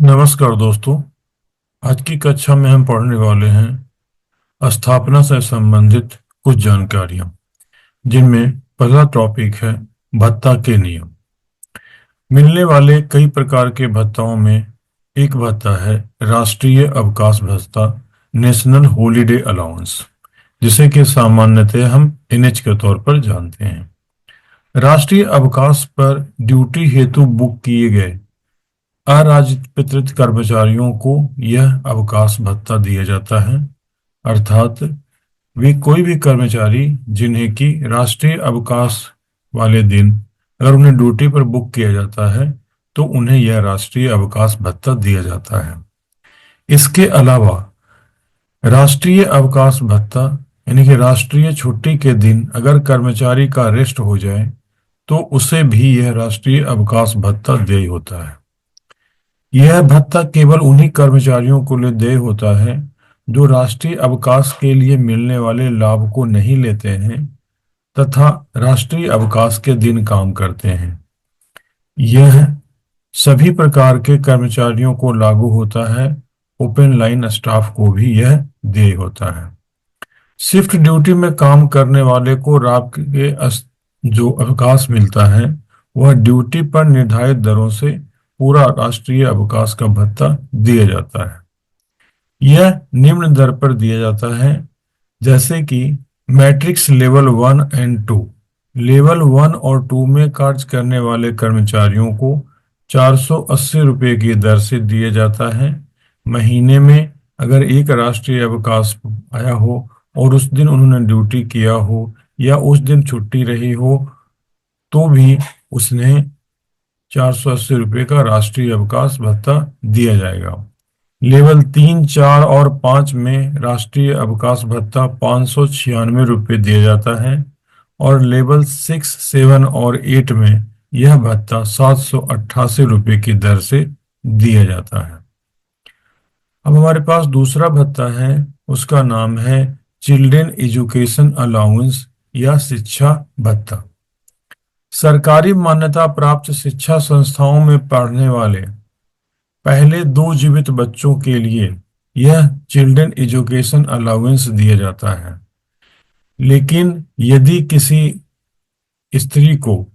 नमस्कार दोस्तों। आज की कक्षा में हम पढ़ने वाले हैं स्थापना से संबंधित कुछ जानकारियां, जिनमें पहला टॉपिक है भत्ता के नियम। मिलने वाले कई प्रकार के भत्ताओं में एक भत्ता है राष्ट्रीय अवकाश भत्ता, नेशनल हॉलिडे अलाउंस, जिसे कि सामान्यतः हम एनएच के तौर पर जानते हैं। राष्ट्रीय अवकाश पर ड्यूटी हेतु बुक किए गए अराजपत्रित कर्मचारियों को यह अवकाश भत्ता दिया जाता है। अर्थात वे कोई भी कर्मचारी जिन्हें कि राष्ट्रीय अवकाश वाले दिन अगर उन्हें ड्यूटी पर बुक किया जाता है तो उन्हें यह राष्ट्रीय अवकाश भत्ता दिया जाता है। इसके अलावा राष्ट्रीय अवकाश भत्ता यानी कि राष्ट्रीय छुट्टी के दिन अगर कर्मचारी का रेस्ट हो जाए तो उसे भी यह राष्ट्रीय अवकाश भत्ता देय होता है। यह भत्ता केवल उन्हीं कर्मचारियों को लिए देय होता है जो राष्ट्रीय अवकाश के लिए मिलने वाले लाभ को नहीं लेते हैं तथा राष्ट्रीय अवकाश के दिन काम करते हैं। यह सभी प्रकार के कर्मचारियों को लागू होता है। ओपन लाइन स्टाफ को भी यह देय होता है। शिफ्ट ड्यूटी में काम करने वाले को रात के जो अवकाश मिलता है वह ड्यूटी पर निर्धारित दरों से पूरा राष्ट्रीय अवकाश का भत्ता दिया जाता है। यह निम्न दर पर दिया जाता है, जैसे कि मैट्रिक्स लेवल 1 एंड 2। लेवल 1 और 2 में कार्य करने वाले कर्मचारियों को 480 रुपये की दर से दिया जाता है। महीने में अगर एक राष्ट्रीय अवकाश आया हो और उस दिन उन्होंने ड्यूटी किया हो या उस दिन छुट्टी रही हो तो भी उसने 480 रुपये का राष्ट्रीय अवकाश भत्ता दिया जाएगा। लेवल 3, 4 और 5 में राष्ट्रीय अवकाश भत्ता 596 रुपये दिया जाता है और लेवल 6, 7 और 8 में यह भत्ता 788 रुपये की दर से दिया जाता है। अब हमारे पास दूसरा भत्ता है, उसका नाम है चिल्ड्रेन एजुकेशन अलाउंस या शिक्षा भत्ता। सरकारी मान्यता प्राप्त शिक्षा संस्थाओं में पढ़ने वाले पहले 2 जीवित बच्चों के लिए यह चिल्ड्रन एजुकेशन अलाउंस दिया जाता है। लेकिन यदि किसी स्त्री को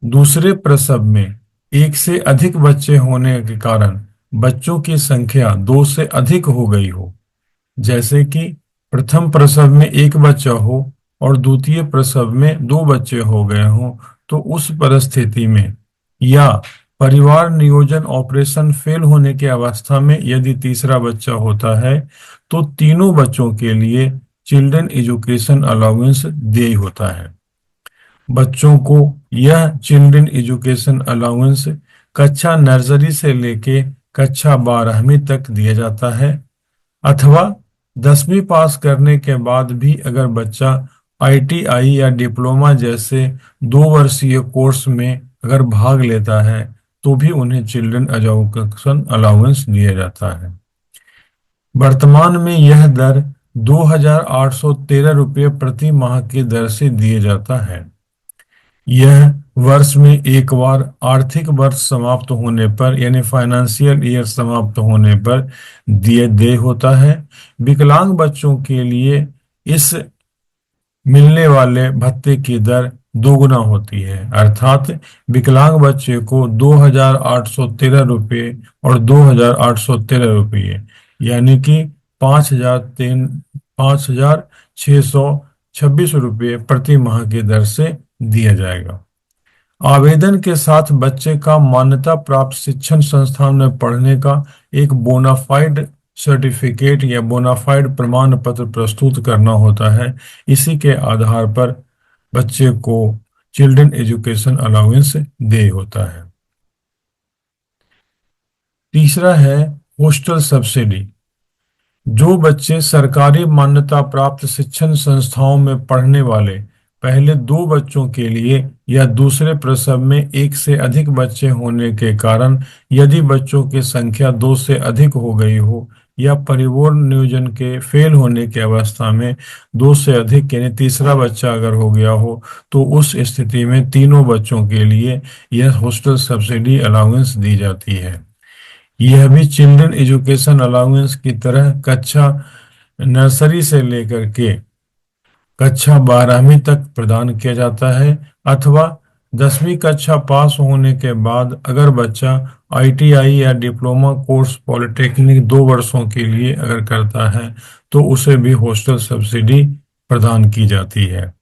दूसरे प्रसव में एक से अधिक बच्चे होने के कारण बच्चों की संख्या 2 से अधिक हो गई हो, जैसे कि प्रथम प्रसव में 1 बच्चा हो और द्वितीय प्रसव में 2 बच्चे हो गए हों, तो उस परिस्थिति में या परिवार नियोजन ऑपरेशन फेल होने की अवस्था में यदि तीसरा बच्चा होता है तो तीनों बच्चों के लिए चिल्ड्रन एजुकेशन अलाउंस देय होता है। बच्चों को यह चिल्ड्रन एजुकेशन अलाउंस कक्षा नर्सरी से लेके कक्षा 12वीं तक दिया जाता है, अथवा 10वीं पास करने के बाद भी अगर बच्चा आईटीआई या डिप्लोमा जैसे 2 वर्षीय कोर्स में अगर भाग लेता है तो भी उन्हें चिल्ड्रन एजुकेशन अलाउंस दिया जाता है। वर्तमान में यह दर 2,813 रुपये प्रति माह की दर से दिया जाता है। यह वर्ष में एक बार आर्थिक वर्ष समाप्त होने पर यानी फाइनेंशियल ईयर समाप्त होने पर दिए देय होता है। विकलांग बच्चों के लिए इस मिलने वाले भत्ते की दर दोगुना होती है, अर्थात विकलांग बच्चे को 2,813 रुपये और 2,813 रुपये यानी कि 5,626 रुपये प्रति माह की दर से दिया जाएगा। आवेदन के साथ बच्चे का मान्यता प्राप्त शिक्षण संस्थान में पढ़ने का एक बोनाफाइड सर्टिफिकेट या बोनाफाइड प्रमाण पत्र प्रस्तुत करना होता है। इसी के आधार पर बच्चे को चिल्ड्रन एजुकेशन अलाउंस दे होता है। तीसरा है हॉस्टल सब्सिडी। जो बच्चे सरकारी मान्यता प्राप्त शिक्षण संस्थाओं में पढ़ने वाले पहले 2 बच्चों के लिए या दूसरे प्रसव में 1 से अधिक बच्चे होने के कारण यदि बच्चों की संख्या 2 से अधिक हो गई हो या परिवार नियोजन के फेल होने की अवस्था में 2 से अधिक यानी तीसरा बच्चा अगर हो गया हो तो उस स्थिति में तीनों बच्चों के लिए यह हॉस्टल सब्सिडी अलाउंस दी जाती है। यह भी चिल्ड्रन एजुकेशन अलाउंस की तरह कक्षा नर्सरी से लेकर के कक्षा 12वीं तक प्रदान किया जाता है, अथवा 10वीं कक्षा पास होने के बाद अगर बच्चा आईटीआई या डिप्लोमा कोर्स पॉलिटेक्निक 2 वर्षों के लिए अगर करता है तो उसे भी हॉस्टल सब्सिडी प्रदान की जाती है।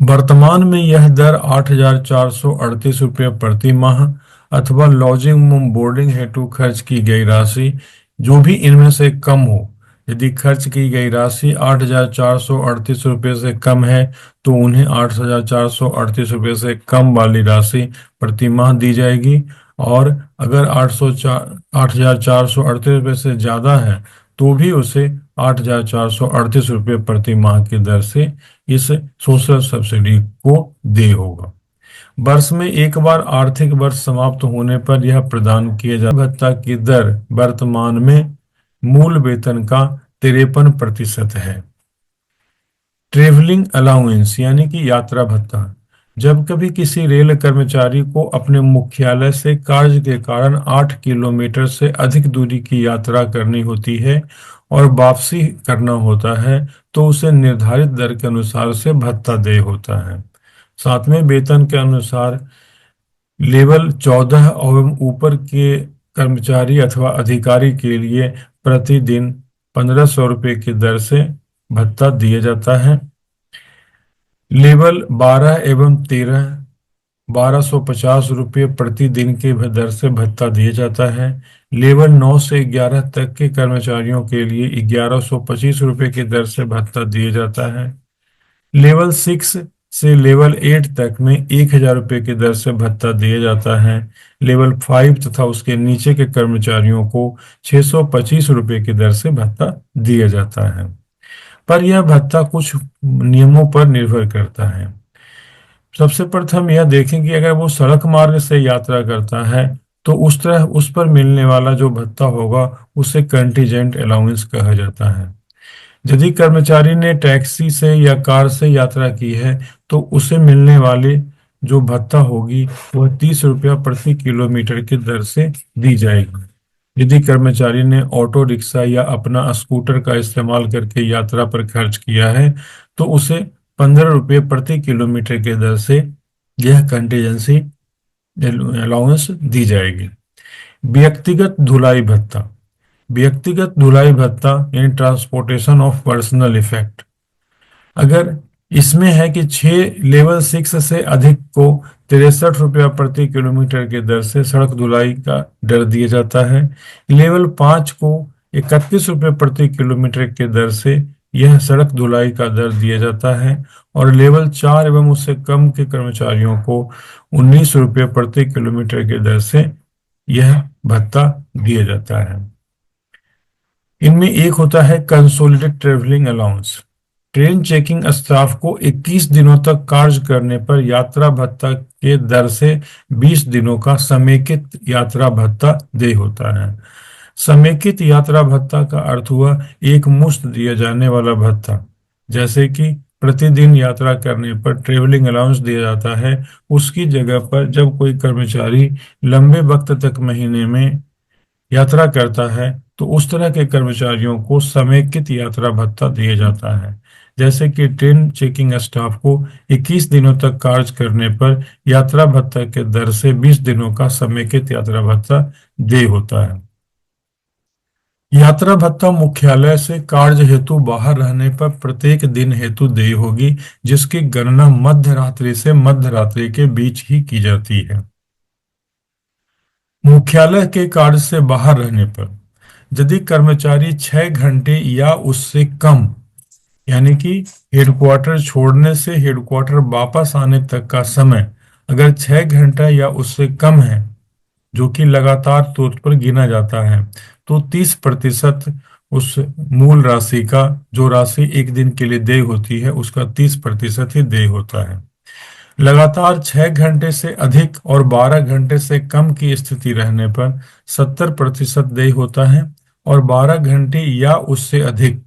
वर्तमान में यह दर 8,438 रुपये प्रति माह अथवा लॉजिंग व बोर्डिंग हेतु खर्च की गई राशि जो भी इनमें से कम हो, यदि खर्च की गई राशि 8,438 रुपये से कम है तो उन्हें 8,438 रुपये से कम वाली राशि प्रति माह दी जाएगी, और अगर 8,438 रुपये से ज़्यादा है तो भी उसे 8,438 रुपये प्रति माह की दर से इस सोशल सब्सिडी को दे होगा। वर्ष में एक बार आर्थिक वर्ष समाप्त होने पर यह प्रदान किए जा भत्ता की दर वर्तमान में मूल वेतन का 53% है। ट्रेवलिंग अलाउंस यानी कि यात्रा भत्ता, जब कभी किसी रेल कर्मचारी को अपने मुख्यालय से कार्य के कारण 8 किलोमीटर से अधिक दूरी की यात्रा करनी होती है और वापसी करना होता है तो उसे निर्धारित दर के अनुसार से भत्ता देय होता है। 7वें वेतन के अनुसार लेवल 14 एवं ऊपर के कर्मचारी अथवा अधिकारी के लिए प्रतिदिन 1,500 रुपये की दर से भत्ता दिया जाता है। लेवल 12 एवं 13 1,250 रुपये प्रतिदिन के दर से भत्ता दिया जाता है। लेवल 9 से 11 तक के कर्मचारियों के लिए 1,125 रुपये की दर से भत्ता दिया जाता है। लेवल 6 से लेवल 8 तक में 1,000 रुपये की दर से भत्ता दिया जाता है। लेवल 5 तथा उसके नीचे के कर्मचारियों को 625 रुपये की दर से भत्ता दिया जाता है, पर यह भत्ता कुछ नियमों पर निर्भर करता है। सबसे प्रथम यह देखें कि अगर वो सड़क मार्ग से यात्रा करता है तो उस पर मिलने वाला जो भत्ता होगा उसे कंटीजेंट अलाउंस कहा जाता है। यदि कर्मचारी ने टैक्सी से या कार से यात्रा की है तो उसे मिलने वाली जो भत्ता होगी वह 30 रुपया प्रति किलोमीटर की दर से दी जाएगी। यदि कर्मचारी ने ऑटो रिक्शा या अपना स्कूटर का इस्तेमाल करके यात्रा पर खर्च किया है तो उसे 15 रुपये प्रति किलोमीटर की दर से यह कंटीजेंसी अलाउंस दी जाएगी। व्यक्तिगत धुलाई भत्ता, व्यक्तिगत धुलाई भत्ता यानी ट्रांसपोर्टेशन ऑफ पर्सनल इफेक्ट, अगर इसमें है कि लेवल 6 से अधिक को 63 रुपया प्रति किलोमीटर की दर से सड़क धुलाई का दर दिया जाता है। लेवल 5 को 31 रुपये प्रति किलोमीटर की दर से यह सड़क धुलाई का दर दिया जाता है, और लेवल 4 एवं उससे कम के कर्मचारियों को 19 रुपये प्रति किलोमीटर की दर से यह भत्ता दिया जाता है। इनमें एक होता है consolidated travelling allowance. Train checking staff को 21 दिनों तक कार्य करने पर यात्रा भत्ता के दर से 20 दिनों का समेकित यात्रा भत्ता देय होता है। समेकित यात्रा भत्ता का अर्थ हुआ एक मुश्त दिया जाने वाला भत्ता, जैसे कि प्रतिदिन यात्रा करने पर ट्रेवलिंग अलाउंस दिया जाता है, उसकी जगह पर जब कोई कर्मचारी लंबे वक्त तक महीने में यात्रा करता है तो उस तरह के कर्मचारियों को समेकित यात्रा भत्ता दिया जाता है। जैसे कि ट्रेन चेकिंग स्टाफ को 21 दिनों तक कार्य करने पर यात्रा भत्ता के दर से 20 दिनों का समेकित यात्रा भत्ता देय होता है। यात्रा भत्ता मुख्यालय से कार्य हेतु बाहर रहने पर प्रत्येक दिन हेतु देय होगी, जिसकी गणना मध्य रात्रि से मध्य रात्रि के बीच ही की जाती है। मुख्यालय के कार्य से बाहर रहने पर यदि कर्मचारी 6 घंटे या उससे कम, यानी कि हेडक्वार्टर छोड़ने से हेडक्वार्टर वापस आने तक का समय अगर 6 घंटा या उससे कम है, जो कि लगातार तौर पर गिना जाता है, तो 30% उस मूल राशि का, जो राशि एक दिन के लिए देय होती है, उसका 30% ही देय होता है। लगातार 6 घंटे से अधिक और 12 घंटे से कम की स्थिति रहने पर 70% देय होता है, और 12 घंटे या उससे अधिक,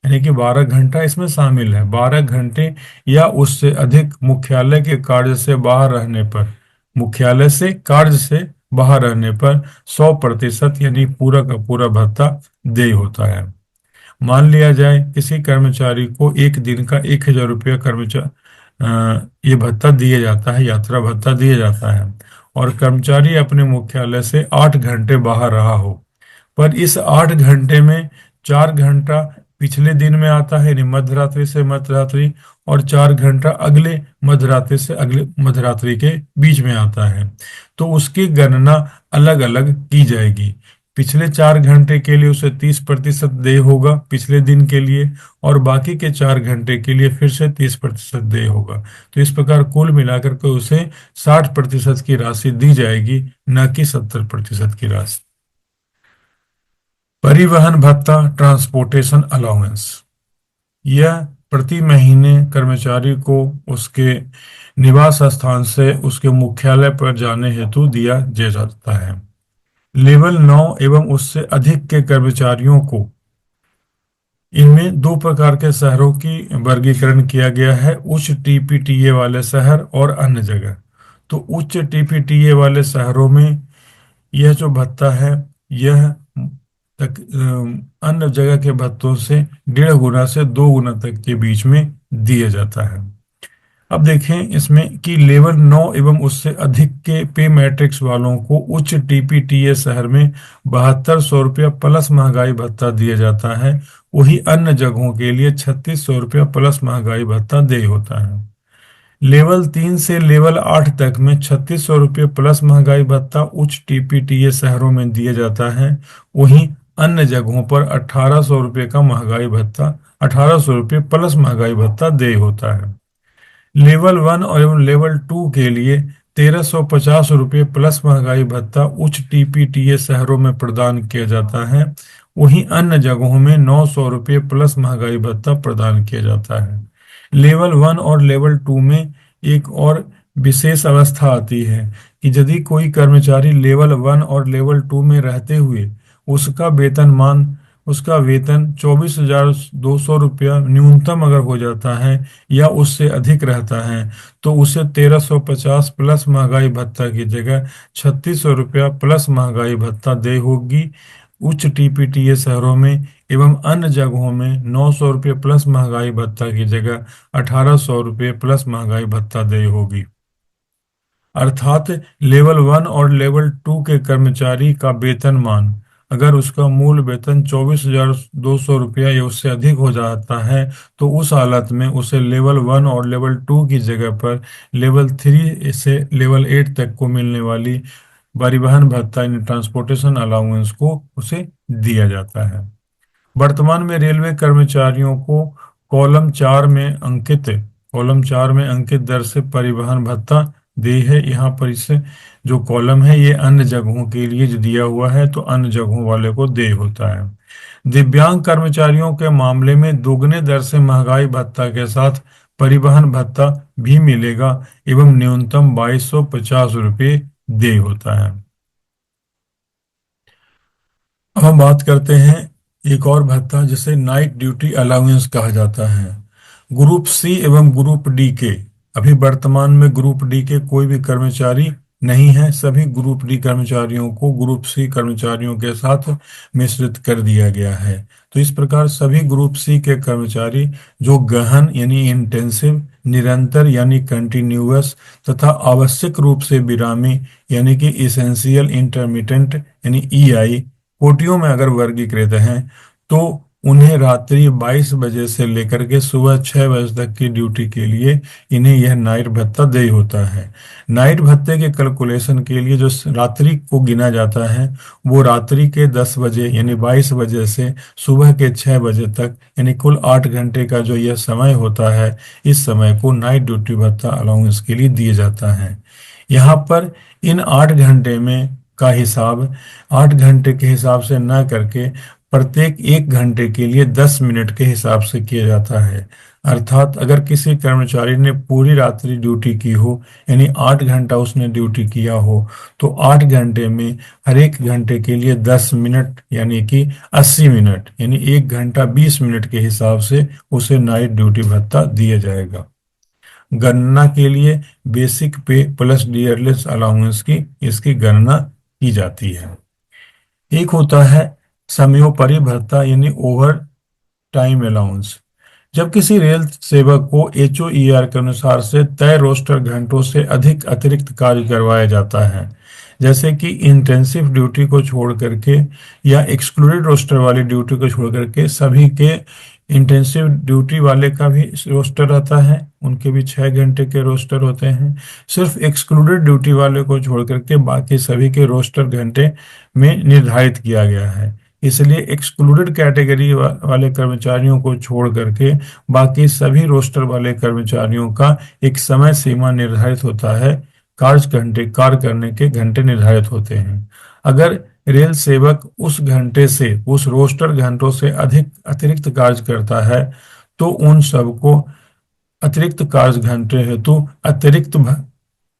यानी कि 12 घंटा इसमें शामिल है, 12 घंटे या उससे अधिक मुख्यालय के कार्य से बाहर रहने पर, मुख्यालय से कार्य से बाहर रहने पर 100% यानी पूरा का पूरा भत्ता देय होता है। मान लिया जाए किसी कर्मचारी को एक दिन का 1,000 रुपया ये भत्ता दिया जाता है, यात्रा भत्ता दिया जाता है, और कर्मचारी अपने मुख्यालय से 8 घंटे बाहर रहा हो, पर इस 8 घंटे में 4 घंटा पिछले दिन में आता है यानी मध्यरात्रि से मध्यरात्रि, और 4 घंटा अगले मध्यरात्रि से अगले मध्यरात्रि के बीच में आता है, तो उसकी गणना अलग अलग की जाएगी। पिछले 4 घंटे के लिए उसे 30% देय होगा पिछले दिन के लिए, और बाकी के 4 घंटे के लिए फिर से 30% देय होगा। तो इस प्रकार कुल मिलाकर के उसे 60% की राशि दी जाएगी, न कि 70% की राशि। परिवहन भत्ता, ट्रांसपोर्टेशन अलाउंस, यह प्रति महीने कर्मचारी को उसके निवास स्थान से उसके मुख्यालय पर जाने हेतु दिया जाता है। लेवल 9 एवं उससे अधिक के कर्मचारियों को, इनमें दो प्रकार के शहरों की वर्गीकरण किया गया है, उच्च टीपीटीए वाले शहर और अन्य जगह। तो उच्च टीपीटीए वाले शहरों में यह जो भत्ता है, यह अन्य जगह के भत्तों से 1.5 गुना से 2 गुना तक के बीच में दिया जाता है। अब देखें इसमें कि लेवल 9 एवं उससे अधिक के पे मैट्रिक्स वालों को उच्च टीपीटीए शहर में 7200 रुपया प्लस महंगाई भत्ता दिया जाता है। वही अन्य जगहों के लिए 3600 रुपया प्लस महंगाई भत्ता देय होता है। लेवल 3 से लेवल 8 तक में 3600 रुपये प्लस महंगाई भत्ता उच्च टीपीटीए शहरों में दिया जाता है। वहीं अन्य जगहों पर 1800 रुपये का महंगाई भत्ता, 1800 रुपये प्लस महंगाई भत्ता देय होता है। लेवल 1 और एवं लेवल 2 के लिए 1350 रुपये प्लस महंगाई भत्ता उच्च टीपीटीए शहरों में प्रदान किया जाता है। वहीं अन्य जगहों में 900 रुपये प्लस महंगाई भत्ता प्रदान किया जाता है। लेवल 1 और लेवल 2 में एक और विशेष अवस्था आती है कि यदि कोई कर्मचारी लेवल 1 और लेवल 2 में रहते हुए उसका उसका वेतन 24,200 रुपया न्यूनतम अगर हो जाता है या उससे अधिक रहता है, तो उसे 1350 प्लस महंगाई भत्ता की जगह 3600 रुपया प्लस महंगाई भत्ता देय होगी। उच्च टीपीटीए शहरों में एवं अन्य जगहों में 900 रुपये प्लस महंगाई भत्ता की जगह 1800 रुपये प्लस महंगाई भत्ता देय होगी। अर्थात लेवल 1 और लेवल 2 के कर्मचारी का वेतनमान अगर उसका मूल वेतन 24,200 रुपया या उससे अधिक हो जाता है, तो उस हालत में उसे लेवल 1 और लेवल 2 की जगह पर लेवल 3 से लेवल 8 तक को मिलने वाली परिवहन भत्ता यानी ट्रांसपोर्टेशन अलाउंस को उसे दिया जाता है। वर्तमान में रेलवे कर्मचारियों को कॉलम 4 में अंकित दर से परिवहन भत्ता दे है। यहाँ पर इसे जो कॉलम है ये अन्य जगहों के लिए जो दिया हुआ है, तो अन्य जगहों वाले को दे होता है। दिव्यांग कर्मचारियों के मामले में दोगुने दर से महंगाई भत्ता के साथ परिवहन भत्ता भी मिलेगा एवं न्यूनतम 2250 रुपये दे होता है। अब हम बात करते हैं एक और भत्ता जिसे नाइट ड्यूटी अलाउंस कहा जाता है। ग्रुप सी एवं ग्रुप डी के, अभी वर्तमान में ग्रुप डी के कोई भी कर्मचारी नहीं है, सभी ग्रुप डी कर्मचारियों को ग्रुप सी कर्मचारियों के साथ मिश्रित कर दिया गया है। तो इस प्रकार सभी ग्रुप सी के कर्मचारी जो गहन यानी इंटेंसिव, निरंतर यानी कंटिन्यूअस तथा आवश्यक रूप से विरामी यानी कि इसेंशियल इंटरमिटेंट यानी ईआई कोटियों में अगर वर्गीकृत हैं, तो उन्हें रात्रि 22 बजे से लेकर के सुबह 6 बजे तक की ड्यूटी के लिए इन्हें यह नाइट भत्ता देय होता है। नाइट भत्ते के कैलकुलेशन के लिए जो रात्रि को गिना जाता है वो रात्रि के 10 बजे यानी 22 बजे से सुबह के 6 बजे तक यानी कुल 8 घंटे का जो यह समय होता है, इस समय को नाइट ड्यूटी भत्ता अलाउंस के लिए दिया जाता है। यहाँ पर इन 8 घंटे में का हिसाब 8 घंटे के हिसाब से न करके प्रत्येक 1 घंटे के लिए 10 मिनट के हिसाब से किया जाता है। अर्थात अगर किसी कर्मचारी ने पूरी रात्रि ड्यूटी की हो यानी 8 घंटा उसने ड्यूटी किया हो, तो 8 घंटे में हर 1 घंटे के लिए 10 मिनट यानी कि 80 मिनट यानी 1 घंटा 20 मिनट के हिसाब से उसे नाइट ड्यूटी भत्ता दिया जाएगा। गणना के लिए बेसिक पे प्लस डियरलेस अलाउंस की इसकी गणना की जाती है। एक होता है समयोपरि भत्ता यानी ओवर टाइम अलाउंस। जब किसी रेल सेवक को HOER के अनुसार से तय रोस्टर घंटों से अधिक अतिरिक्त कार्य करवाया जाता है, जैसे कि इंटेंसिव ड्यूटी को छोड़ करके या एक्सक्लूडेड रोस्टर वाली ड्यूटी को छोड़ करके सभी के, इंटेंसिव ड्यूटी वाले का भी रोस्टर रहता है, उनके भी 6 घंटे के रोस्टर होते हैं। सिर्फ एक्सक्लूडेड ड्यूटी वाले को छोड़ करके बाकी सभी के रोस्टर घंटे में निर्धारित किया गया है। इसलिए एक्सक्लूडेड कैटेगरी वाले कर्मचारियों को छोड़ करके बाकी सभी रोस्टर वाले कर्मचारियों का एक समय सीमा निर्धारित होता है, कार्य करने के घंटे निर्धारित होते हैं। अगर रेल सेवक उस घंटे से, उस रोस्टर घंटों से अधिक अतिरिक्त कार्य करता है तो उन सबको अतिरिक्त कार्य घंटे हेतु अतिरिक्त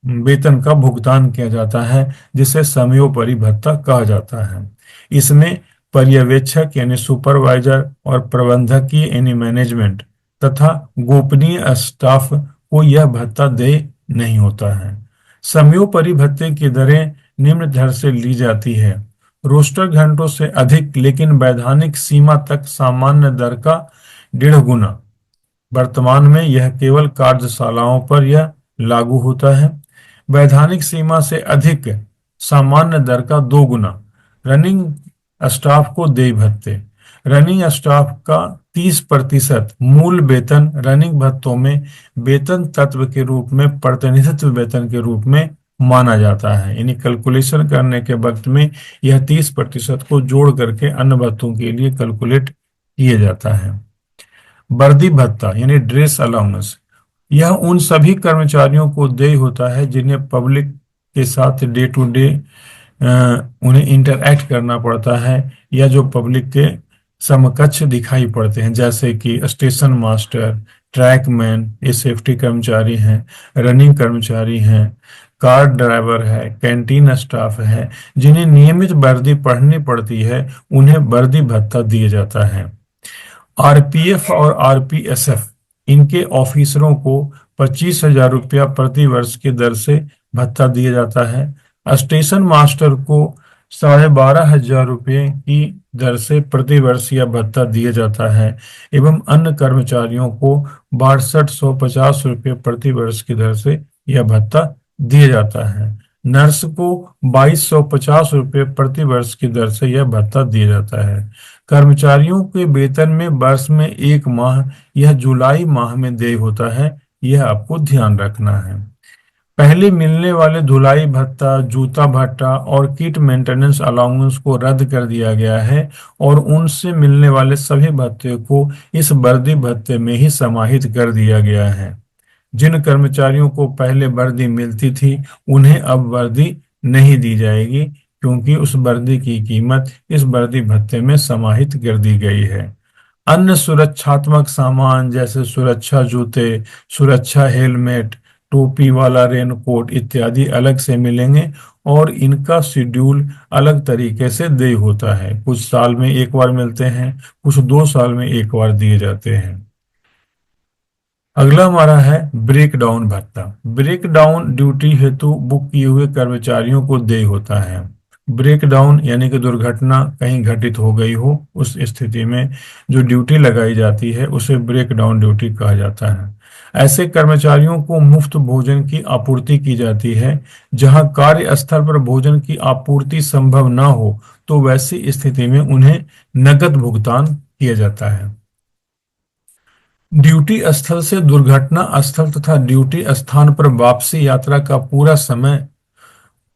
वेतन का भुगतान किया जाता है, जिसे समयोपरि भत्ता कहा जाता है। इसमें पर्यवेक्षक यानी सुपरवाइजर और प्रबंधकीय यानी मैनेजमेंट तथा गोपनीय स्टाफ को यह भत्ता देय नहीं होता है। समयोपरि भत्ते की दरें निम्न दर से ली जाती है। रोस्टर घंटों से अधिक लेकिन वैधानिक सीमा तक सामान्य दर का 1.5 गुना। वर्तमान में यह केवल कार्यशालाओं पर यह लागू होता है। वैधानिक सीमा से अधिक सामान्य दर का 2 गुना। रनिंग स्टाफ को देय भत्ते। रनिंग स्टाफ का 30% मूल वेतन रनिंग भत्तों में वेतन तत्व के रूप में प्रतिनिधित्व वेतन के रूप में माना जाता है, यानी कैलकुलेशन करने के वक्त में यह 30% को जोड़ करके अन्य भत्तों के लिए कैलकुलेट किया जाता है। वर्दी भत्ता यानी ड्रेस अलाउंस, यह उन सभी कर्मचारियों को देय होता है जिन्हें पब्लिक के साथ डे टू डे उन्हें इंटरैक्ट करना पड़ता है या जो पब्लिक के समकक्ष दिखाई पड़ते हैं, जैसे कि स्टेशन मास्टर, ट्रैकमैन, ये सेफ्टी कर्मचारी हैं, रनिंग कर्मचारी हैं, कार ड्राइवर है, कैंटीन स्टाफ है, जिन्हें नियमित वर्दी पहननी पड़ती है, उन्हें वर्दी भत्ता दिया जाता है। RPF और RPSF, इनके ऑफिसरों को 25,000 रुपया प्रति वर्ष की दर से भत्ता दिया जाता है। स्टेशन मास्टर को 12,500 रुपये की दर से प्रति वर्ष यह भत्ता दिया जाता है एवं अन्य कर्मचारियों को 6250 रुपये प्रति वर्ष की दर से यह भत्ता दिया जाता है। नर्स को 2250 रुपये प्रति वर्ष की दर से यह भत्ता दिया जाता है। कर्मचारियों के वेतन में वर्ष में 1 माह यह जुलाई माह में देय होता है, यह आपको ध्यान रखना है। पहले मिलने वाले धुलाई भत्ता, जूता भत्ता और किट मेंटेनेंस अलाउंस को रद्द कर दिया गया है और उनसे मिलने वाले सभी भत्ते को इस वर्दी भत्ते में ही समाहित कर दिया गया है। जिन कर्मचारियों को पहले वर्दी मिलती थी उन्हें अब वर्दी नहीं दी जाएगी, क्योंकि उस वर्दी की कीमत इस वर्दी भत्ते में समाहित कर दी गई है। अन्य सुरक्षात्मक सामान जैसे सुरक्षा जूते, सुरक्षा हेलमेट, टोपी वाला रेनकोट इत्यादि अलग से मिलेंगे और इनका शेड्यूल अलग तरीके से देय होता है। कुछ साल में एक बार मिलते हैं, कुछ 2 साल में एक बार दिए जाते हैं। अगला हमारा है ब्रेक डाउन भत्ता। ब्रेक डाउन ड्यूटी हेतु बुक किए हुए कर्मचारियों को देय होता है। ब्रेक डाउन यानी कि दुर्घटना कहीं घटित हो गई हो, उस स्थिति में जो ड्यूटी लगाई जाती है उसे ब्रेक डाउन ड्यूटी कहा जाता है। ऐसे कर्मचारियों को मुफ्त भोजन की आपूर्ति की जाती है। जहां कार्यस्थल पर भोजन की आपूर्ति संभव न हो तो वैसी स्थिति में उन्हें नकद भुगतान किया जाता है। ड्यूटी स्थल से दुर्घटना स्थल तथा ड्यूटी स्थान पर वापसी यात्रा का पूरा समय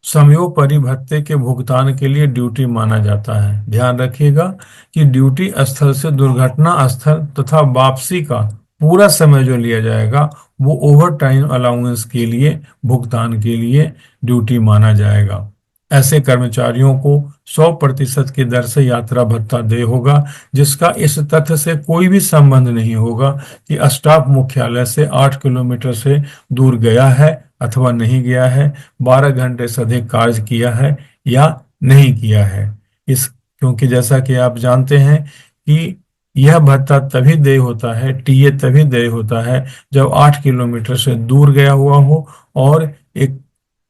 समयोपरि भत्ते के भुगतान के लिए ड्यूटी माना जाता है। ध्यान रखिएगा कि ड्यूटी स्थल से दुर्घटना स्थल तथा वापसी का पूरा समय जो लिया जाएगा वो ओवर टाइम अलाउंस के लिए भुगतान के लिए ड्यूटी माना जाएगा। ऐसे कर्मचारियों को 100% की दर से यात्रा भत्ता देय होगा, जिसका इस तथ्य से कोई भी संबंध नहीं होगा कि स्टाफ मुख्यालय से 8 किलोमीटर से दूर गया है अथवा नहीं गया है, 12 घंटे से अधिक कार्य किया है या नहीं किया है। क्योंकि जैसा कि आप जानते हैं कि यह भत्ता तभी देय होता है, टीए तभी देय होता है जब 8 किलोमीटर से दूर गया हुआ हो और एक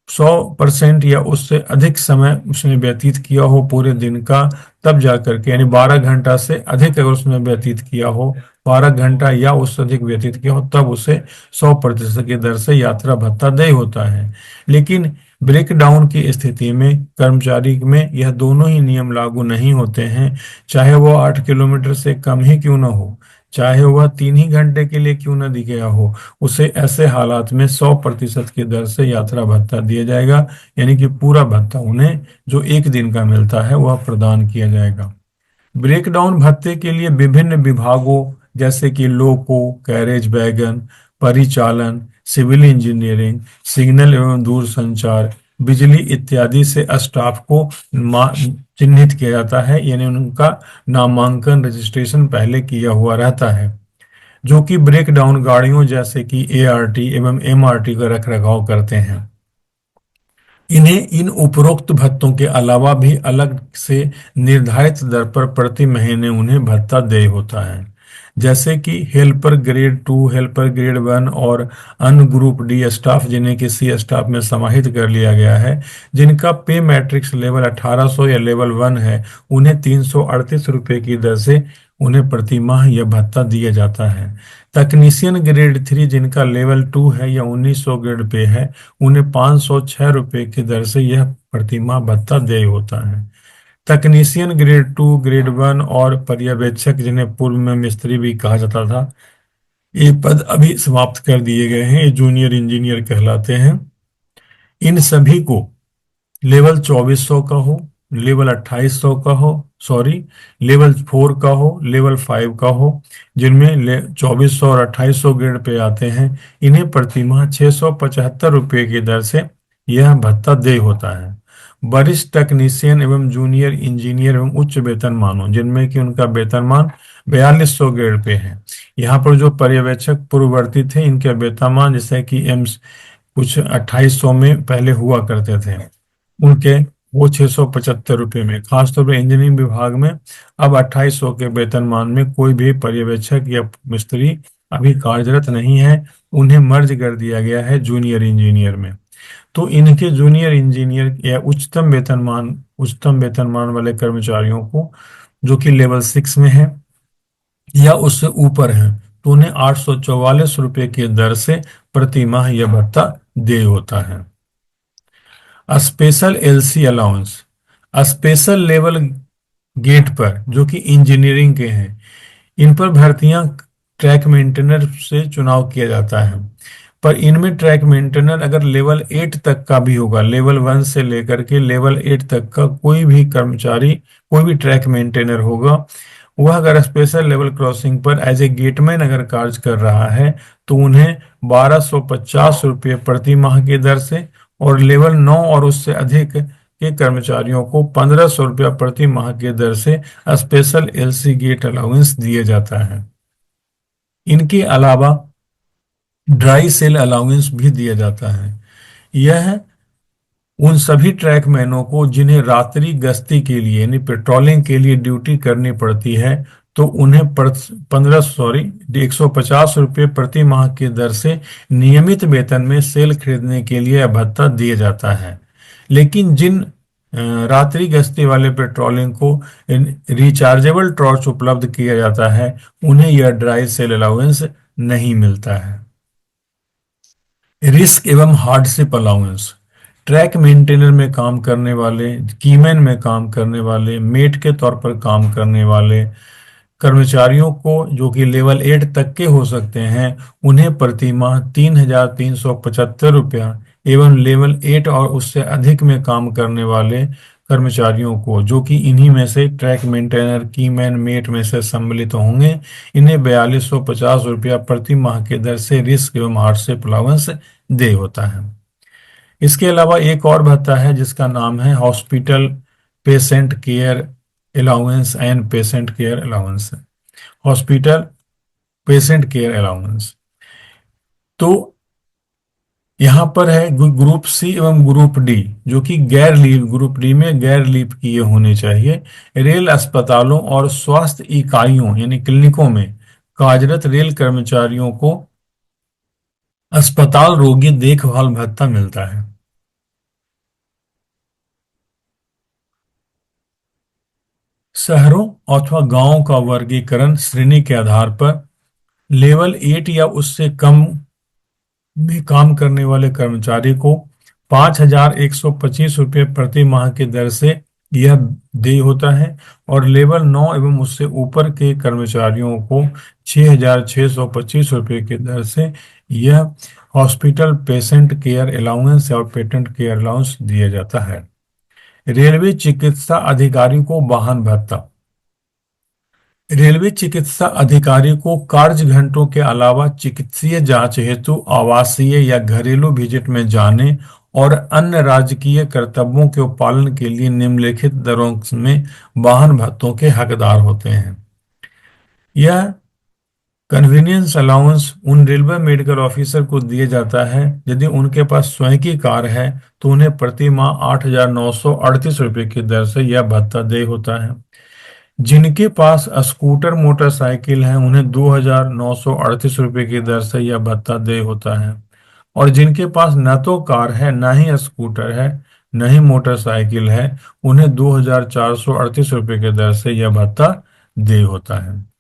100% या उससे अधिक समय उसने व्यतीत किया हो पूरे दिन का, तब जा करके, यानी 12 घंटा से अधिक अगर उसने व्यतीत किया हो, 12 घंटा या उससे अधिक व्यतीत किया हो, तब उसे 100% की दर से यात्रा भत्ता देय होता है। लेकिन ब्रेकडाउन की स्थिति में कर्मचारी में यह दोनों ही नियम लागू नहीं होते हैं, चाहे वो 8 किलोमीटर से कम ही क्यों ना हो, चाहे वह 3 ही घंटे के लिए क्यों न दिख गया हो, उसे ऐसे हालात में 100% की दर से यात्रा भत्ता दिया जाएगा, यानी कि पूरा भत्ता उन्हें जो एक दिन का मिलता है वह प्रदान किया जाएगा। ब्रेकडाउन भत्ते के लिए विभिन्न विभागों जैसे कि लोको, कैरेज वैगन, परिचालन, सिविल इंजीनियरिंग, सिग्नल एवं दूरसंचार, बिजली इत्यादि से स्टाफ को चिन्हित किया जाता है, यानी उनका नामांकन रजिस्ट्रेशन पहले किया हुआ रहता है, जो कि ब्रेकडाउन गाड़ियों जैसे कि एआरटी एवं एमआरटी का रखरखाव करते हैं। इन्हें इन उपरोक्त भत्तों के अलावा भी अलग से निर्धारित दर पर प्रति महीने उन्हें भत्ता देय होता है, जैसे कि हेल्पर ग्रेड 2, हेल्पर ग्रेड 1 और अन्य ग्रुप डी स्टाफ जिन्हें किसी स्टाफ में समाहित कर लिया गया है, जिनका पे मैट्रिक्स लेवल 1800 या लेवल 1 है, उन्हें 338 रुपये की दर से उन्हें प्रति माह यह भत्ता दिया जाता है। तकनीशियन ग्रेड 3 जिनका लेवल 2 है या 1900 ग्रेड पे है, उन्हें 506 रुपये की दर से यह प्रतिमाह भत्ता देय होता है। तकनीशियन ग्रेड 2, ग्रेड 1 और पर्यवेक्षक जिन्हें पूर्व में मिस्त्री भी कहा जाता था, ये पद अभी समाप्त कर दिए गए हैं, ये जूनियर इंजीनियर कहलाते हैं। इन सभी को लेवल 2400 का हो, लेवल 2800 का हो, सॉरी, लेवल 4 का हो, लेवल 5 का हो, जिनमें 2400 और 2800 ग्रेड पे आते हैं, इन्हें प्रति माह 675 रुपये की दर से यह भत्ता देय होता है। वरिष्ठ टेक्नीशियन एवं जूनियर इंजीनियर एवं उच्च वेतनमानों जिनमें कि उनका वेतनमान 4200 ग्रेड पे है, यहाँ पर जो पर्यवेक्षक पूर्ववर्ती थे इनके वेतनमान जैसे कि एम्स कुछ 2800 में पहले हुआ करते थे, उनके वो 675 रुपये में, खासतौर पर इंजीनियरिंग विभाग में अब 2800 के वेतनमान में कोई भी पर्यवेक्षक या मिस्त्री अभी कार्यरत नहीं है, उन्हें मर्ज कर दिया गया है जूनियर इंजीनियर में। तो इनके जूनियर इंजीनियर या उच्चतम वेतनमान वाले कर्मचारियों को जो कि लेवल 6 में है या उससे ऊपर है, तो उन्हें 844 रुपये की दर से प्रति माह यह भत्ता देय होता है। Special LC allowance, special level gate पर जो कि इंजीनियरिंग के हैं, इन पर भर्तियां ट्रैक मेंटेनर से चुनाव किया जाता है, पर इनमें ट्रैक मेंटेनर अगर लेवल 8 तक का भी होगा, लेवल 1 से लेकर के लेवल 8 तक का कोई भी कर्मचारी, कोई भी ट्रैक मेंटेनर होगा, वह अगर स्पेशल लेवल क्रॉसिंग पर एज ए गेटमैन अगर कार्य कर रहा है, तो उन्हें 1250 रुपये प्रति माह की दर से, और लेवल 9 और उससे अधिक के कर्मचारियों को 1500 रुपया प्रति माह की दर से स्पेशल एलसी गेट अलाउंस दिया जाता है। इनके अलावा ड्राई सेल अलाउंस भी दिया जाता है। यह उन सभी ट्रैकमैनों को जिन्हें रात्रि गश्ती के लिए यानी पेट्रोलिंग के लिए ड्यूटी करनी पड़ती है, तो उन्हें 150 रुपये प्रति माह की दर से नियमित वेतन में सेल खरीदने के लिए यह भत्ता दिया जाता है। लेकिन जिन रात्रि गश्ती वाले पेट्रोलिंग को रिचार्जेबल टॉर्च उपलब्ध किया जाता है, उन्हें यह ड्राई सेल अलाउंस नहीं मिलता है। रिस्क एवं हार्डशिप अलाउंस, ट्रैक मेंटेनर में काम करने वाले, कीमैन में काम करने वाले, मेट के तौर पर काम करने वाले कर्मचारियों को जो कि लेवल 8 तक के हो सकते हैं, उन्हें प्रति माह 3375 रुपया एवं लेवल 8 और उससे अधिक में काम करने वाले कर्मचारियों को जो कि इन्हीं में से ट्रैक मेंटेनर, कीमैन, मेट में से सम्मिलित होंगे, इन्हें 4250 रुपया प्रति माह की दर से रिस्क एवं हार्डशिप अलाउंस दे होता है। इसके अलावा एक और भत्ता है जिसका नाम है hospital patient care allowance and patient care allowance, hospital patient care allowance. तो यहाँ पर है ग्रुप सी एवं ग्रुप डी जो कि गैर लीव, ग्रुप डी में गैर लीव किए होने चाहिए। रेल अस्पतालों और स्वास्थ्य इकाइयों यानी क्लिनिकों में कार्यरत रेल कर्मचारियों को अस्पताल रोगी देखभाल भत्ता मिलता है। शहरों अथवा गांवों का वर्गीकरण श्रेणी के आधार पर लेवल 8 या उससे कम में काम करने वाले कर्मचारी को 5,125 रुपये प्रति माह की दर से यह देय होता है, और लेवल 9 एवं उससे ऊपर के कर्मचारियों को 6,625 रुपये की दर से यह हॉस्पिटल पेशेंट केयर अलाउंस या पेटेंट केयर अलाउंस दिया जाता है। रेलवे चिकित्सा अधिकारी को वाहन भत्ता। रेलवे चिकित्सा अधिकारी को कार्य घंटों के अलावा चिकित्सीय जांच हेतु आवासीय या घरेलू विजिट में जाने और अन्य राजकीय कर्तव्यों के पालन के लिए निम्नलिखित दरों में वाहन भत्तों के हकदार होते हैं। यह कन्वीनियंस अलाउंस उन रेलवे मेडिकल ऑफिसर को दिया जाता है यदि उनके पास स्वयं की कार है, तो उन्हें प्रति माह 8,938 रुपये की दर से यह भत्ता देय होता है। जिनके पास स्कूटर मोटरसाइकिल है, उन्हें 2,938 रुपये की दर से यह भत्ता देय होता है, और जिनके पास न तो कार है, न ही स्कूटर है, न ही मोटरसाइकिल है, उन्हें 2,438 रुपये की दर से यह भत्ता देय होता है।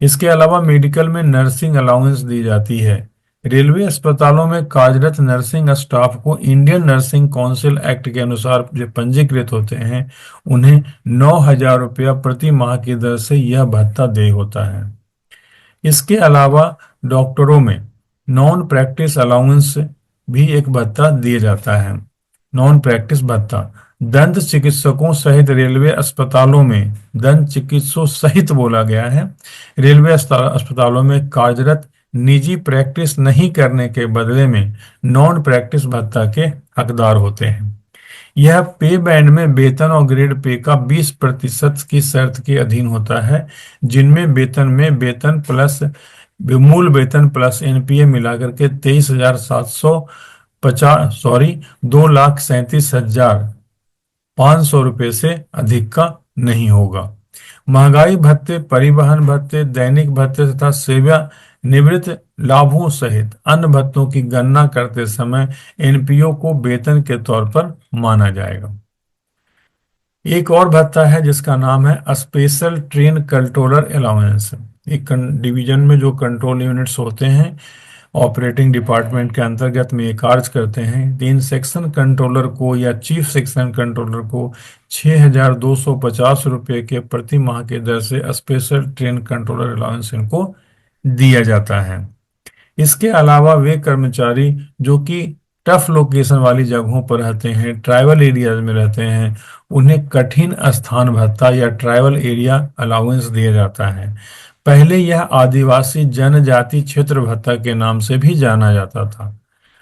इसके अलावा मेडिकल में नर्सिंग अलाउंस दी जाती है। रेलवे अस्पतालों में कार्यरत नर्सिंग स्टाफ को इंडियन नर्सिंग काउंसिल एक्ट के अनुसार जो पंजीकृत होते हैं, उन्हें 9,000 रुपया प्रति माह की दर से यह भत्ता देय होता है। इसके अलावा डॉक्टरों में नॉन प्रैक्टिस अलाउंस भी एक भत्ता दिया जाता है। नॉन प्रैक्टिस भत्ता दंत चिकित्सकों सहित रेलवे अस्पतालों में, दंत चिकित्सकों सहित बोला गया है, रेलवे अस्पतालों में कार्यरत निजी प्रैक्टिस नहीं करने के बदले में नॉन प्रैक्टिस भत्ता के हकदार होते हैं। यह पे बैंड में वेतन और ग्रेड पे का 20% की शर्त के अधीन होता है, जिनमें वेतन में वेतन प्लस मूल वेतन प्लस एनपीए मिलाकर के 2,37,500 रुपये से अधिक का नहीं होगा। महंगाई भत्ते, परिवहन भत्ते, दैनिक भत्ते तथा सेवा निवृत्त लाभों सहित अन्य भत्तों की गणना करते समय एनपीओ को वेतन के तौर पर माना जाएगा। एक और भत्ता है जिसका नाम है स्पेशल ट्रेन कंट्रोलर अलाउंस। एक डिवीजन में जो कंट्रोल यूनिट्स होते हैं ऑपरेटिंग डिपार्टमेंट के अंतर्गत में ये कार्य करते हैं, तीन सेक्शन कंट्रोलर को या चीफ सेक्शन कंट्रोलर को 6,250 रुपये के प्रति माह के दर से स्पेशल ट्रेन कंट्रोलर अलाउंस इनको दिया जाता है। इसके अलावा वे कर्मचारी जो कि टफ लोकेशन वाली जगहों पर रहते हैं, ट्राइबल एरियाज में रहते हैं, उन्हें कठिन स्थान भत्ता या ट्राइबल एरिया अलाउंस दिया जाता है। पहले यह आदिवासी जनजाति क्षेत्र भत्ता के नाम से भी जाना जाता था।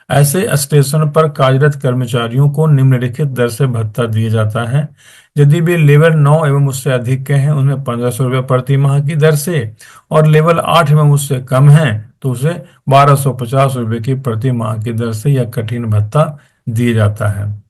ऐसे स्टेशन पर कार्यरत कर्मचारियों को निम्नलिखित दर से भत्ता दिया जाता है। यदि वे लेवल 9 एवं उससे अधिक के हैं, उन्हें 1,500 रुपये प्रति माह की दर से, और लेवल 8 एवं उससे कम है तो उसे 1,250 रुपये की प्रति माह की दर से यह कठिन भत्ता दिया जाता है।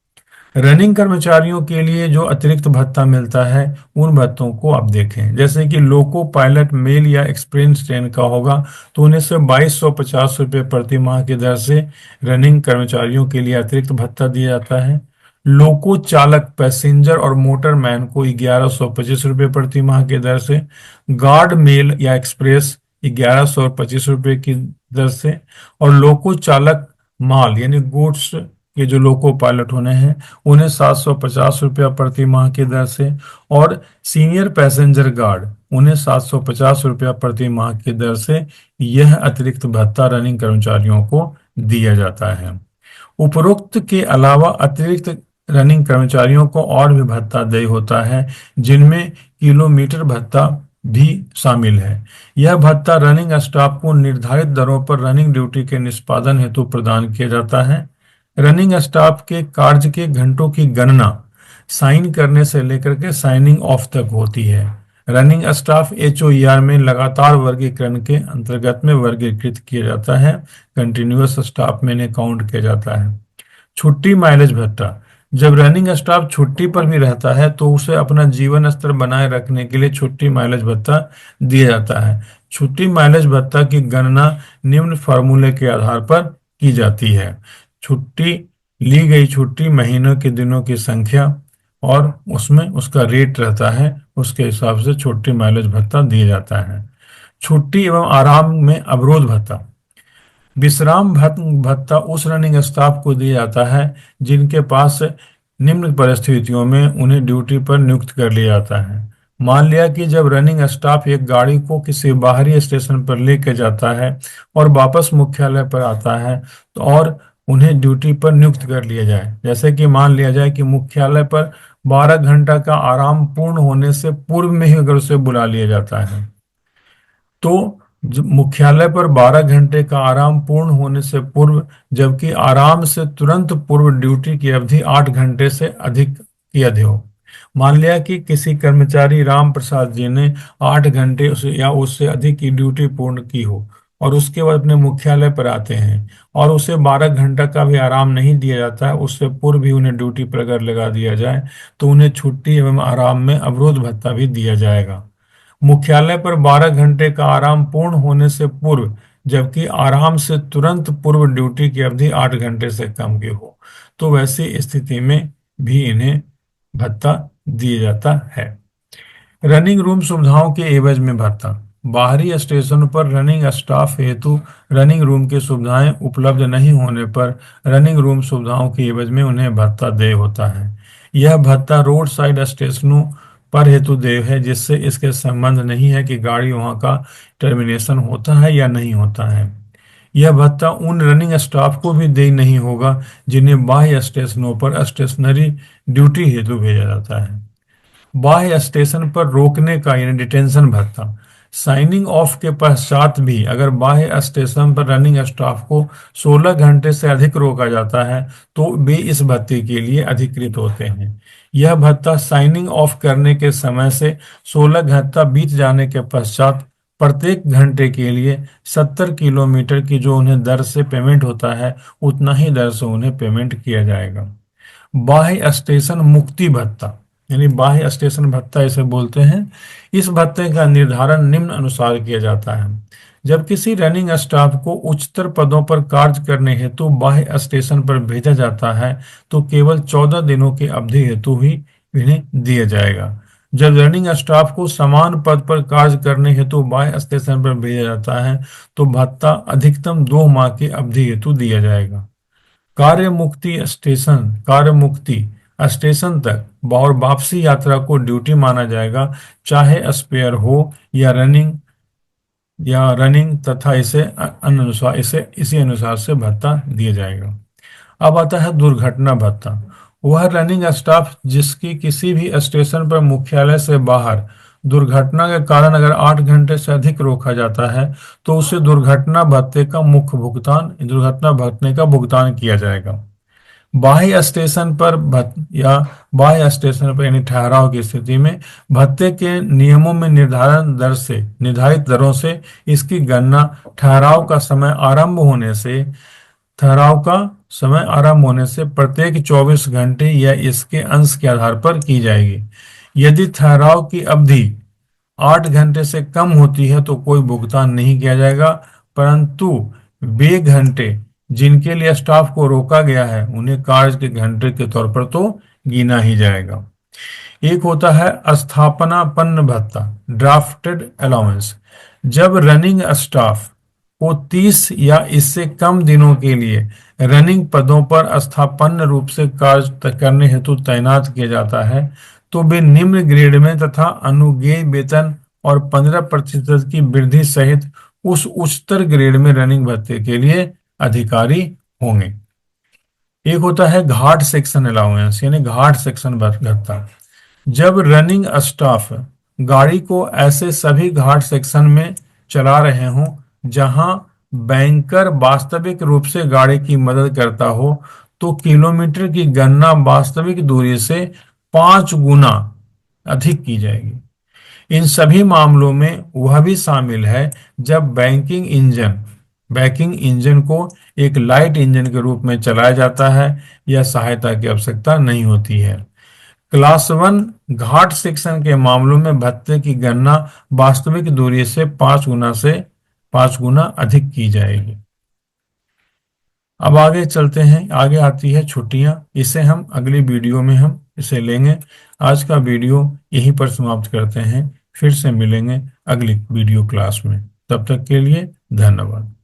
रनिंग कर्मचारियों के लिए जो अतिरिक्त भत्ता मिलता है, उन भत्तों को आप देखें। जैसे कि लोको पायलट मेल या एक्सप्रेस ट्रेन का होगा तो उन्हें से 2,250 रुपये प्रति माह की दर से रनिंग कर्मचारियों के लिए अतिरिक्त भत्ता दिया जाता है। लोको चालक, पैसेंजर और मोटरमैन को 1,125 रुपये प्रति माह की दर से, गार्ड मेल या एक्सप्रेस 1,125 रुपये की दर से, और लोको चालक माल यानी गुड्स के जो लोको पायलट होने हैं उन्हें 750 रुपया प्रति माह की दर से, और सीनियर पैसेंजर गार्ड उन्हें 750 रुपया प्रति माह की दर से यह अतिरिक्त भत्ता रनिंग कर्मचारियों को दिया जाता है। उपरोक्त के अलावा अतिरिक्त रनिंग कर्मचारियों को और भी भत्ता देय होता है, जिनमें किलोमीटर भत्ता भी शामिल है। यह भत्ता रनिंग स्टाफ को निर्धारित दरों पर रनिंग ड्यूटी के निष्पादन हेतु प्रदान किया जाता है। रनिंग स्टाफ के कार्य के घंटों की गणना साइन करने से लेकर के साइनिंग ऑफ तक होती है। रनिंग स्टाफ एचओईआर में लगातार वर्गीकरण के अंतर्गत में वर्गीकृत किया जाता है, कंटिन्यूअस स्टाफ में इन्हें काउंट किया जाता है। छुट्टी माइलेज भत्ता, जब रनिंग स्टाफ छुट्टी पर भी रहता है तो उसे अपना जीवन स्तर बनाए रखने के लिए छुट्टी माइलेज भत्ता दिया जाता है। छुट्टी माइलेज भत्ता की गणना निम्न फार्मूले के आधार पर की जाती है। छुट्टी ली गई छुट्टी महीनों के दिनों की संख्या और उसमें उसका रेट रहता है, उसके हिसाब से छुट्टी माइलेज भत्ता दिया जाता है। छुट्टी एवं आराम में अवरोध भत्ता। विश्राम भत्ता उस रनिंग स्टाफ को दिया जाता है जिनके पास निम्न परिस्थितियों में उन्हें ड्यूटी पर नियुक्त कर लिया जाता है। मान लिया कि जब रनिंग स्टाफ एक गाड़ी को किसी बाहरी स्टेशन पर लेकर जाता है और वापस मुख्यालय पर आता है, तो और उन्हें ड्यूटी पर नियुक्त कर लिया जाए। जैसे कि मान लिया जाए कि मुख्यालय पर 12 घंटा का आराम पूर्ण होने से पूर्व में ही अगर उसे बुला लिया जाता है, तो मुख्यालय पर 12 घंटे का आराम पूर्ण होने से पूर्व, जबकि आराम से तुरंत पूर्व ड्यूटी की अवधि 8 घंटे से अधिक की अधिक हो। मान लिया कि किसी कर्मचारी राम प्रसाद जी ने 8 घंटे उसे या उससे अधिक की ड्यूटी पूर्ण की हो और उसके बाद अपने मुख्यालय पर आते हैं और उसे 12 घंटा का भी आराम नहीं दिया जाता है, उससे पूर्व भी उन्हें ड्यूटी पर अगर लगा दिया जाए तो उन्हें छुट्टी एवं आराम में अवरोध भत्ता भी दिया जाएगा। मुख्यालय पर 12 घंटे का आराम पूर्ण होने से पूर्व, जबकि आराम से तुरंत पूर्व ड्यूटी की अवधि 8 घंटे से कम की हो, तो वैसी स्थिति में भी इन्हें भत्ता दिया जाता है। रनिंग रूम सुविधाओं के एवज में भत्ता। बाहरी स्टेशन पर रनिंग स्टाफ हेतु रनिंग रूम की सुविधाएं उपलब्ध नहीं होने पर रनिंग रूम सुविधाओं के एवज में उन्हें भत्ता देय होता है। यह भत्ता रोड साइड स्टेशनों पर हेतु देय है, जिससे इसके संबंध नहीं है कि गाड़ी वहां का टर्मिनेशन होता है या नहीं होता है। यह भत्ता उन रनिंग स्टाफ को भी देय नहीं होगा जिन्हें बाह्य स्टेशनों पर स्टेशनरी ड्यूटी हेतु भेजा जाता है। बाह्य स्टेशन पर रोकने का यानी डिटेंशन भत्ता। साइनिंग ऑफ के पश्चात भी अगर बाह्य स्टेशन पर रनिंग स्टाफ को 16 घंटे से अधिक रोका जाता है तो वे इस भत्ते के लिए अधिकृत होते हैं। यह भत्ता साइनिंग ऑफ करने के समय से 16 घंटा बीत जाने के पश्चात प्रत्येक घंटे के लिए 70 किलोमीटर की जो उन्हें दर से पेमेंट होता है, उतना ही दर से उन्हें पेमेंट किया जाएगा। बाह्य स्टेशन मुक्ति भत्ता यानी बाह्य स्टेशन भत्ता इसे बोलते हैं। इस भत्ते का निर्धारण निम्न अनुसार किया जाता है। जब किसी रनिंग स्टाफ को उच्चतर पदों पर कार्य करने हेतु बाह्य स्टेशन पर भेजा जाता है तो केवल 14 दिनों की अवधि हेतु ही इन्हें दिया जाएगा। जब रनिंग स्टाफ को समान पद पर कार्य करने हेतु बाह्य स्टेशन पर भेजा जाता है तो भत्ता अधिकतम 2 माह की अवधि हेतु दिया जाएगा। कार्य मुक्ति स्टेशन तक और वापसी यात्रा को ड्यूटी माना जाएगा, चाहे स्पेयर हो या रनिंग तथा इसे अनुसार इसे इसी अनुसार से भत्ता दिया जाएगा। अब आता है दुर्घटना भत्ता। वह रनिंग स्टाफ जिसकी किसी भी स्टेशन पर मुख्यालय से बाहर दुर्घटना के कारण अगर 8 घंटे से अधिक रोका जाता है तो उसे दुर्घटना भत्ते का भुगतान किया जाएगा। बाह्य स्टेशन पर यानी ठहराव की स्थिति में भत्ते के नियमों में निर्धारित दरों से इसकी गणना ठहराव का समय आरंभ होने से प्रत्येक 24 घंटे या इसके अंश के आधार पर की जाएगी। यदि ठहराव की अवधि 8 घंटे से कम होती है तो कोई भुगतान नहीं किया जाएगा, परंतु वे घंटे जिनके लिए स्टाफ को रोका गया है उन्हें कार्य के घंटे के तौर पर तो गिना ही जाएगा। एक होता है स्थापनापन्न भत्ता, ड्राफ्टेड अलाउंस। जब रनिंग स्टाफ को 30 या इससे कम दिनों के लिए रनिंग पदों पर स्थापन्न रूप से कार्य करने हेतु तैनात किया जाता है तो वे निम्न ग्रेड में तथा अनुज्ञेय वेतन और 15% की वृद्धि सहित उस उच्चतर ग्रेड में रनिंग भत्ते के लिए अधिकारी होंगे। एक होता है घाट सेक्शन अलाउंस यानी घाट सेक्शन भत्ता। जब रनिंग स्टाफ गाड़ी को ऐसे सभी घाट सेक्शन में चला रहे हों जहां बैंकर वास्तविक रूप से गाड़ी की मदद करता हो तो किलोमीटर की गणना वास्तविक दूरी से 5 गुना अधिक की जाएगी। इन सभी मामलों में वह भी शामिल है जब बैकिंग इंजन को एक लाइट इंजन के रूप में चलाया जाता है या सहायता की आवश्यकता नहीं होती है। क्लास 1 घाट सेक्शन के मामलों में भत्ते की गणना वास्तविक दूरी से 5 गुना अधिक की जाएगी। अब आगे चलते हैं। आगे आती है छुट्टियां, इसे हम अगली वीडियो में हम इसे लेंगे। आज का वीडियो यहीं पर समाप्त करते हैं, फिर से मिलेंगे अगली वीडियो क्लास में। तब तक के लिए धन्यवाद।